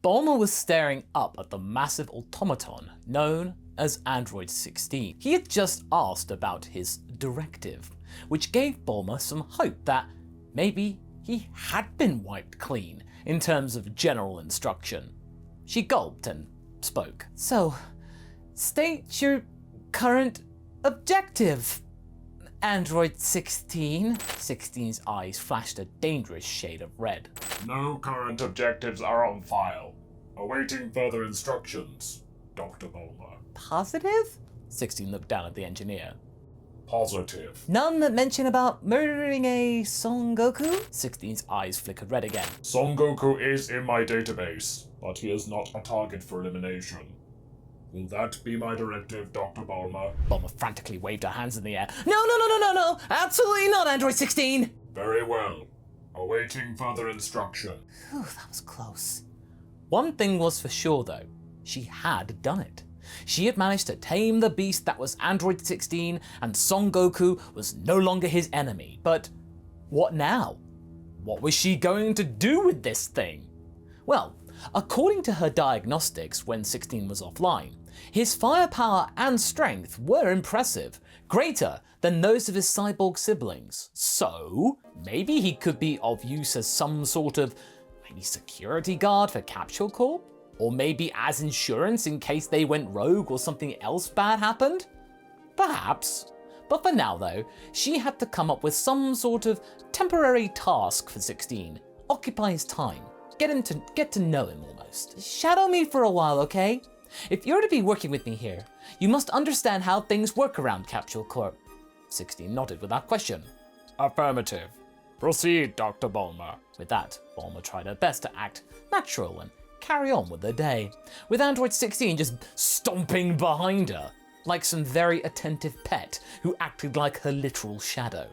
Bulma was staring up at the massive automaton known as Android 16. He had just asked about his directive, which gave Bulma some hope that maybe he had been wiped clean in terms of general instruction. She gulped and spoke. So, state your current objective, Android 16. 16's eyes flashed a dangerous shade of red. No current objectives are on file. Awaiting further instructions, Dr. Bulma. Positive? 16 looked down at the engineer. Positive. None that mention about murdering a Son Goku? 16's eyes flickered red again. Son Goku is in my database, but he is not a target for elimination. Will that be my directive, Dr. Bulma? Bulma frantically waved her hands in the air. No, absolutely not, Android 16! Very well. Awaiting further instruction. Whew, that was close. One thing was for sure though, she had done it. She had managed to tame the beast that was Android 16, and Son Goku was no longer his enemy. But what now? What was she going to do with this thing? Well, according to her diagnostics when 16 was offline, his firepower and strength were impressive, greater than those of his cyborg siblings. So, maybe he could be of use as some sort of maybe security guard for Capsule Corp? Or maybe as insurance in case they went rogue or something else bad happened? Perhaps. But for now though, she had to come up with some sort of temporary task for 16. Occupy his time. Get to know him almost. Shadow me for a while, okay? If you're to be working with me here, you must understand how things work around Capsule Corp. 16 nodded without question. Affirmative. Proceed, Dr. Bulma. With that, Bulma tried her best to act natural and carry on with her day, with Android 16 just stomping behind her, like some very attentive pet who acted like her literal shadow.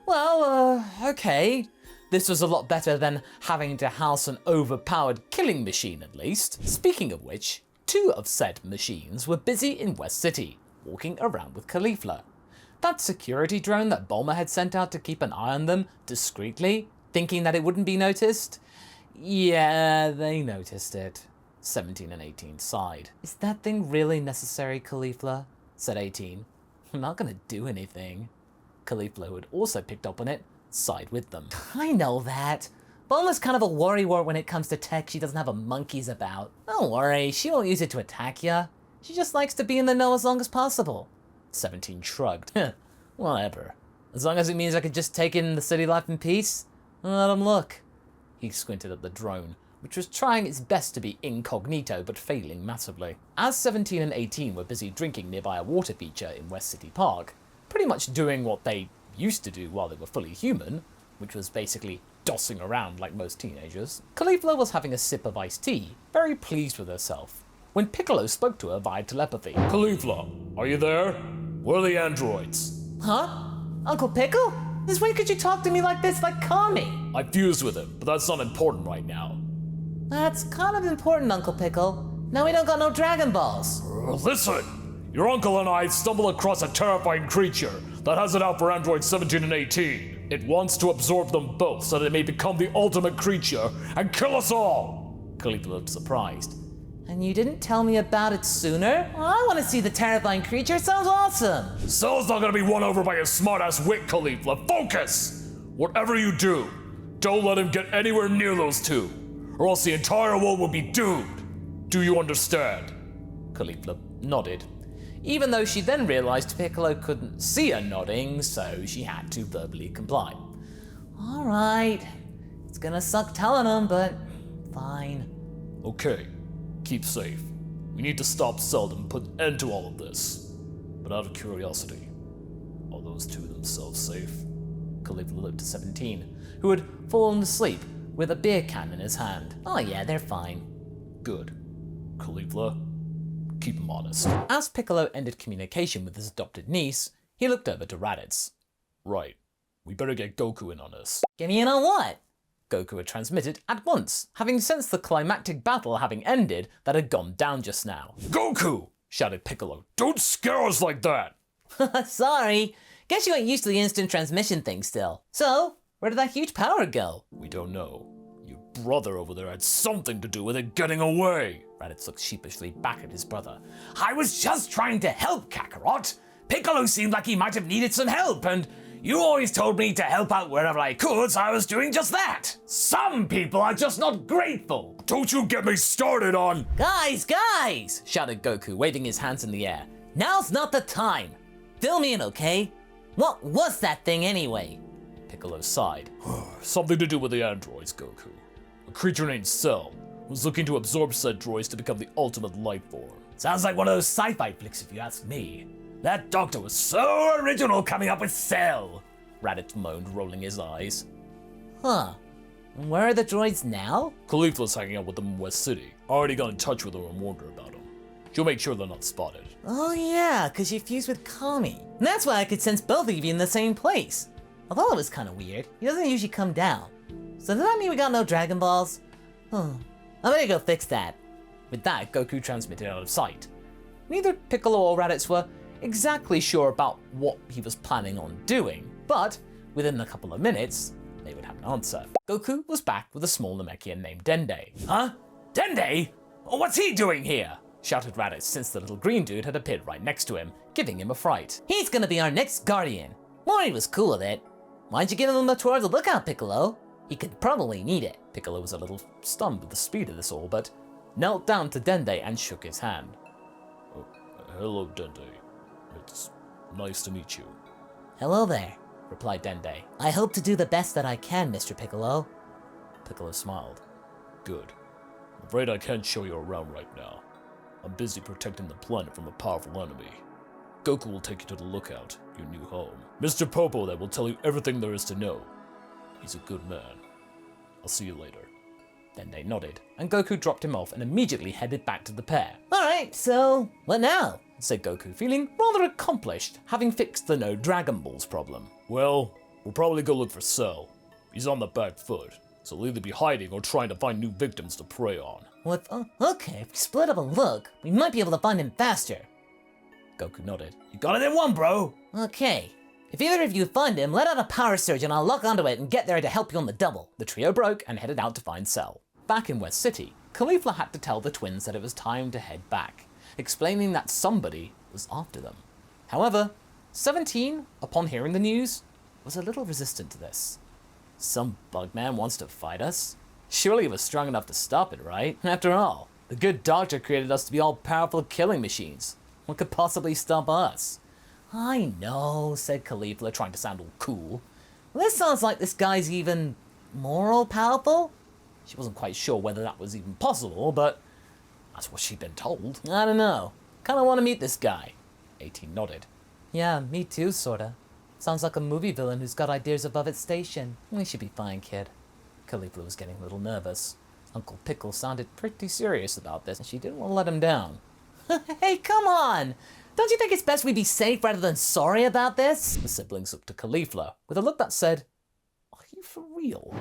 Well, okay. This was a lot better than having to house an overpowered killing machine at least. Speaking of which, two of said machines were busy in West City, walking around with Khalifla. That security drone that Bulma had sent out to keep an eye on them discreetly, thinking that it wouldn't be noticed? Yeah, they noticed it. 17 and 18 sighed. Is that thing really necessary, Khalifla? Said 18. I'm not gonna do anything. Khalifla, who had also picked up on it, sighed with them. I know that. Bulma's kind of a worrywart when it comes to tech she doesn't have a monkey's about. Don't worry, she won't use it to attack ya. She just likes to be in the know as long as possible. 17 shrugged. Whatever. As long as it means I could just take in the city life in peace, let him look. He squinted at the drone, which was trying its best to be incognito but failing massively. As 17 and 18 were busy drinking nearby a water feature in West City Park, pretty much doing what they used to do while they were fully human, which was basically dossing around like most teenagers, Khalifla was having a sip of iced tea, very pleased with herself, when Piccolo spoke to her via telepathy. Khalifla, are you there? Where are the androids? Huh? Uncle Pickle? Since when could you talk to me like this, like Kami? I fused with him, but that's not important right now. That's kind of important, Uncle Pickle. Now we don't got no Dragon Balls. Listen! Your uncle and I stumbled across a terrifying creature that has it out for Android 17 and 18. It wants to absorb them both so that it may become the ultimate creature and kill us all! Khalifla looked surprised. And you didn't tell me about it sooner? Well, I want to see the terrifying creature. It sounds awesome. Cell's not gonna be won over by a smart-ass wit, Khalifla. Focus! Whatever you do, don't let him get anywhere near those two, or else the entire world will be doomed. Do you understand? Khalifla nodded, even though she then realized Piccolo couldn't see her nodding, so she had to verbally comply. All right. It's gonna suck telling him, but fine. Okay. Keep safe. We need to stop Cell and put an end to all of this. But out of curiosity, are those two themselves safe? Khalifla looked to 17, who had fallen asleep with a beer can in his hand. Oh yeah, they're fine. Good. Khalifla, keep him honest. As Piccolo ended communication with his adopted niece, he looked over to Raditz. Right. We better get Goku in on this. Get me in on what? Goku had transmitted at once, having sensed the climactic battle having ended that had gone down just now. Goku! Shouted Piccolo. Don't scare us like that! Sorry. Guess you ain't used to the instant transmission thing still. So, where did that huge power go? We don't know. You brother over there had something to do with it getting away. Raditz looked sheepishly back at his brother. I was just trying to help, Kakarot. Piccolo seemed like he might have needed some help, and you always told me to help out wherever I could, so I was doing just that. Some people are just not grateful. Don't you get me started on... Guys! Shouted Goku, waving his hands in the air. Now's not the time. Fill me in, okay? What was that thing anyway? Piccolo sighed. Something to do with the androids, Goku. A creature named Cell was looking to absorb said droids to become the ultimate life form. Sounds like one of those sci-fi flicks if you ask me. That doctor was so original coming up with Cell. Raditz moaned, rolling his eyes. Huh. And where are the droids now? Khalifla's hanging out with them in West City. I already got in touch with her and warned her about them. She'll make sure they're not spotted. Oh yeah, because you fused with Kami. And that's why I could sense both of you in the same place. I thought it was kind of weird. He doesn't usually come down. So does that mean we got no Dragon Balls? I better go fix that. With that, Goku transmitted out of sight. Neither Piccolo or Raditz were exactly sure about what he was planning on doing, but within a couple of minutes, they would have an answer. Goku was back with a small Namekian named Dende. Huh? Dende? What's he doing here? Shouted Raditz, since the little green dude had appeared right next to him, giving him a fright. He's gonna be our next guardian. Mori was cool with it. Why'd you give him a tour of the lookout, Piccolo? He could probably need it. Piccolo was a little stunned with the speed of this all, but knelt down to Dende and shook his hand. Oh, hello, Dende. It's nice to meet you. Hello there, replied Dende. I hope to do the best that I can, Mr. Piccolo. Piccolo smiled. Good. I'm afraid I can't show you around right now. I'm busy protecting the planet from a powerful enemy. Goku will take you to the lookout, your new home. Mr. Popo there will tell you everything there is to know. He's a good man. I'll see you later. Dende nodded, and Goku dropped him off and immediately headed back to the pair. Alright, so what now? Said Goku, feeling rather accomplished, having fixed the no Dragon Balls problem. Well, we'll probably go look for Cell. He's on the back foot, so he'll either be hiding or trying to find new victims to prey on. What? Okay, if we split up a look, we might be able to find him faster. Goku nodded. You got it in one, bro. Okay. If either of you find him, let out a power surge and I'll lock onto it and get there to help you on the double. The trio broke and headed out to find Cell. Back in West City, Khalifla had to tell the twins that it was time to head back, explaining that somebody was after them. However, 17, upon hearing the news, was a little resistant to this. Some bugman wants to fight us? Surely he was strong enough to stop it, right? After all, the good doctor created us to be all-powerful killing machines. What could possibly stop us? I know, said Khalifla, trying to sound all cool. Well, this sounds like this guy's even more all-powerful. She wasn't quite sure whether that was even possible, but that's what she'd been told. I don't know. Kinda want to meet this guy. 18 nodded. Yeah, me too, sorta. Sounds like a movie villain who's got ideas above its station. We should be fine, kid. Khalifla was getting a little nervous. Uncle Pickle sounded pretty serious about this, and she didn't want to let him down. Hey, come on! Don't you think it's best we be safe rather than sorry about this? The siblings looked to Khalifla with a look that said, "Are you for real?"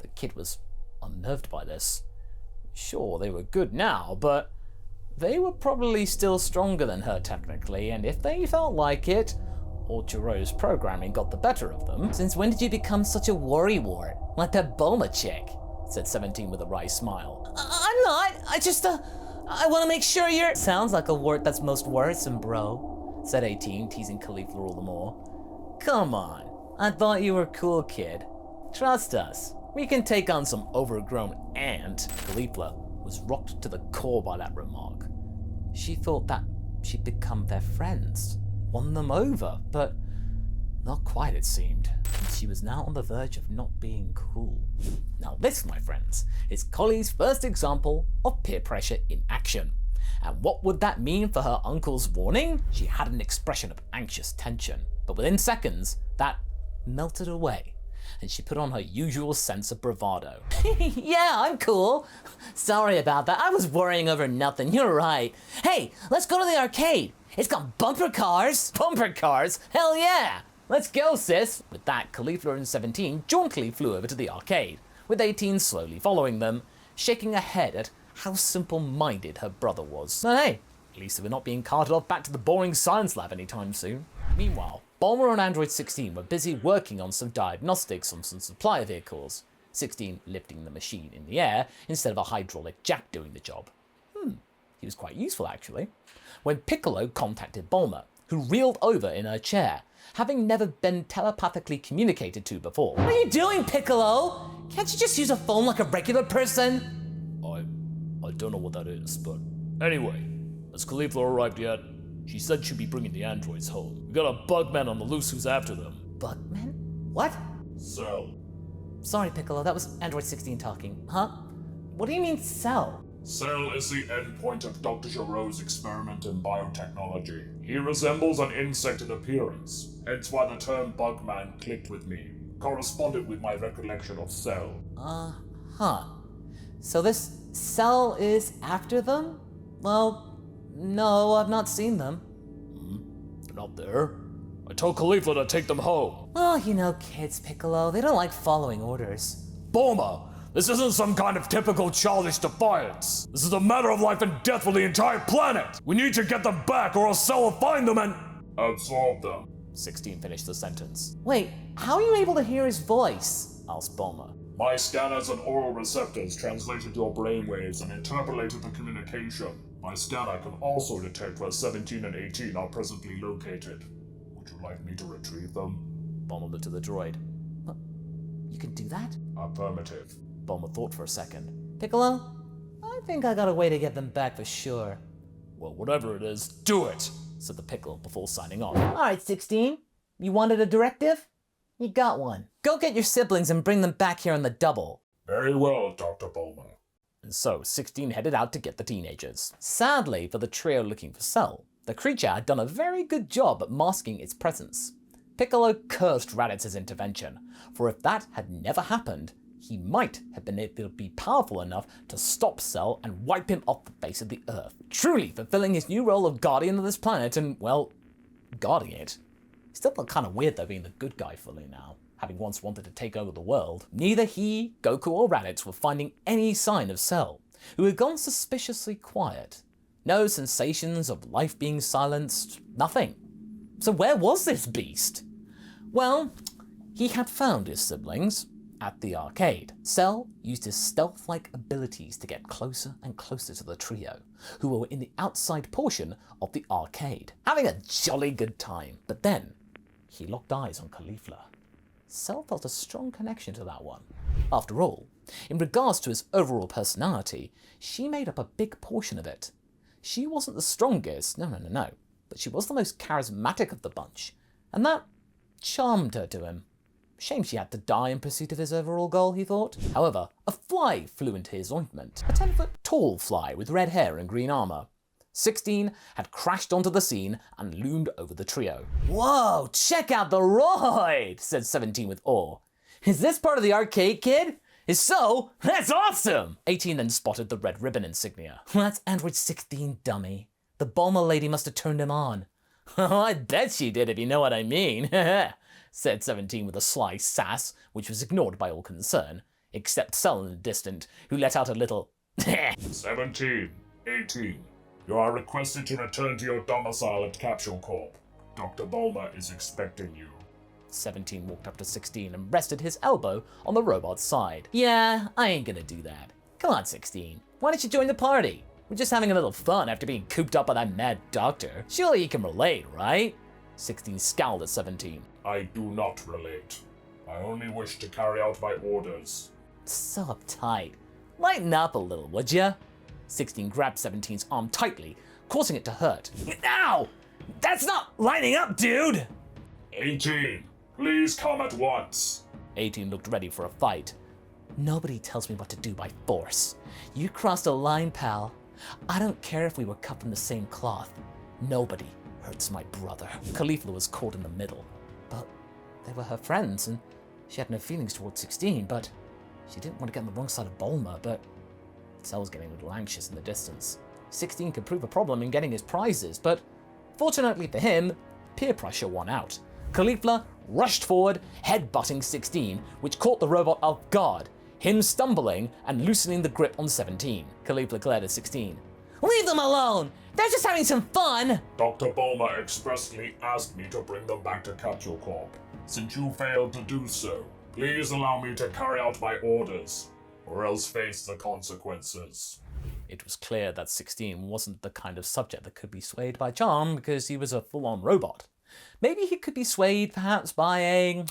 The kid was unnerved by this. Sure, they were good now, but they were probably still stronger than her technically, and if they felt like it, or Jiro's programming got the better of them. Since when did you become such a worrywart? Like that Bulma chick? Said 17 with a wry smile. I'm not. I want to make sure you're... Sounds like a wart that's most worrisome, bro. Said 18, teasing Khalifla all the more. Come on. I thought you were cool, kid. Trust us. We can take on some overgrown ant. Khalifla was rocked to the core by that remark. She thought that she'd become their friends. Won them over, but not quite, it seemed. She was now on the verge of not being cool. Now this, my friends, is Collie's first example of peer pressure in action. And what would that mean for her uncle's warning? She had an expression of anxious tension, but within seconds, that melted away, and she put on her usual sense of bravado. Yeah, I'm cool. Sorry about that. I was worrying over nothing. You're right. Hey, let's go to the arcade. It's got bumper cars. Bumper cars? Hell yeah! Let's go, sis! With that, Khalifla and 17 jauntily flew over to the arcade, with 18 slowly following them, shaking her head at how simple-minded her brother was. But hey, at least they were not being carted off back to the boring science lab anytime soon. Meanwhile, Bulma and Android 16 were busy working on some diagnostics on some supply vehicles. 16 lifting the machine in the air instead of a hydraulic jack doing the job. He was quite useful, actually. When Piccolo contacted Bulma, who reeled over in her chair, having never been telepathically communicated to before. What are you doing, Piccolo? Can't you just use a phone like a regular person? I don't know what that is, but anyway, has Khalifla arrived yet? She said she'd be bringing the androids home. We got a bugman on the loose who's after them. Bugman? What? Cell. Sorry, Piccolo, that was Android 16 talking. Huh? What do you mean, cell? Cell is the endpoint of Dr. Giroux's experiment in biotechnology. He resembles an insect in appearance, hence why the term bugman clicked with me. Corresponded with my recollection of Cell. Huh. So this cell is after them? Well, no, I've not seen them. They're not there. I told Khalifla to take them home. Well, you know kids, Piccolo, they don't like following orders. Bulma, this isn't some kind of typical childish defiance. This is a matter of life and death for the entire planet. We need to get them back or else Cell will find them and absorb them. 16 finished the sentence. Wait, how are you able to hear his voice? Asked Bulma. My scanners and oral receptors translated your brainwaves and interpolated the communication. My scanner can also detect where 17 and 18 are presently located. Would you like me to retrieve them? Bulma looked at the droid. What? You can do that? Affirmative. Bulma thought for a second. Piccolo, I think I got a way to get them back for sure. Well, whatever it is, do it! Said the Piccolo before signing off. Alright, 16. You wanted a directive? You got one. Go get your siblings and bring them back here on the double. Very well, Dr. Bulma. And so 16 headed out to get the teenagers. Sadly for the trio looking for Cell, the creature had done a very good job at masking its presence. Piccolo cursed Raditz's intervention, for if that had never happened, he might have been able to be powerful enough to stop Cell and wipe him off the face of the Earth, truly fulfilling his new role of guardian of this planet and, well, guarding it. Still felt kind of weird though being the good guy fully now, having once wanted to take over the world. Neither he, Goku or Raditz were finding any sign of Cell, who had gone suspiciously quiet. No sensations of life being silenced, nothing. So where was this beast? Well, he had found his siblings at the arcade. Cell used his stealth-like abilities to get closer and closer to the trio, who were in the outside portion of the arcade, having a jolly good time. But then, he locked eyes on Khalifla. Cell felt a strong connection to that one. After all, in regards to his overall personality, she made up a big portion of it. She wasn't the strongest, no, but she was the most charismatic of the bunch, and that charmed her to him. Shame she had to die in pursuit of his overall goal, he thought. However, a fly flew into his ointment, a 10-foot tall fly with red hair and green armor. 16 had crashed onto the scene and loomed over the trio. Whoa, check out the roid, said 17 with awe. Is this part of the arcade, kid? If so, that's awesome! 18 then spotted the red ribbon insignia. That's Android 16, dummy. The Bulma lady must have turned him on. Oh, I bet she did, if you know what I mean, said 17 with a sly sass, which was ignored by all concern, except Cell in the distant, who let out a little 17, 18. You are requested to return to your domicile at Capsule Corp. Dr. Bulma is expecting you. 17 walked up to 16 and rested his elbow on the robot's side. Yeah, I ain't gonna do that. Come on, 16. Why don't you join the party? We're just having a little fun after being cooped up by that mad doctor. Surely you can relate, right? 16 scowled at 17. I do not relate. I only wish to carry out my orders. So uptight. Lighten up a little, would ya? 16 grabbed 17's arm tightly, causing it to hurt. Ow! That's not lining up, dude! 18, please come at once. 18 looked ready for a fight. Nobody tells me what to do by force. You crossed a line, pal. I don't care if we were cut from the same cloth. Nobody hurts my brother. Khalifla was caught in the middle. But they were her friends, and she had no feelings towards 16, but she didn't want to get on the wrong side of Bulma, but Cell was getting a little anxious in the distance. 16 could prove a problem in getting his prizes, but fortunately for him, peer pressure won out. Khalifla rushed forward, head-butting 16, which caught the robot off guard, him stumbling and loosening the grip on 17. Khalifla glared at 16. Leave them alone! They're just having some fun! Dr. Bulma expressly asked me to bring them back to Capsule Corp. Since you failed to do so, Please allow me to carry out my orders, or else face the consequences. It was clear that 16 wasn't the kind of subject that could be swayed by charm because he was a full-on robot. Maybe he could be swayed perhaps by a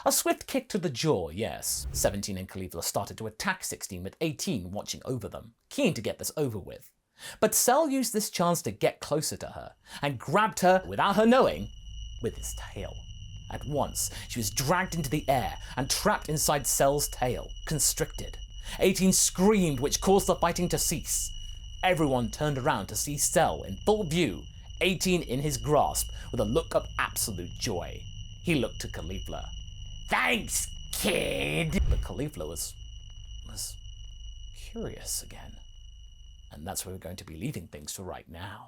swift kick to the jaw, yes. 17 and Khalifla started to attack 16 with 18 watching over them, keen to get this over with. But Cell used this chance to get closer to her and grabbed her, without her knowing, with his tail. At once, she was dragged into the air and trapped inside Cell's tail, constricted. 18 screamed, which caused the fighting to cease. Everyone turned around to see Cell in full view, 18 in his grasp, with a look of absolute joy. He looked to Khalifla. Thanks, kid! But Khalifla was curious again. And that's where we're going to be leaving things for right now.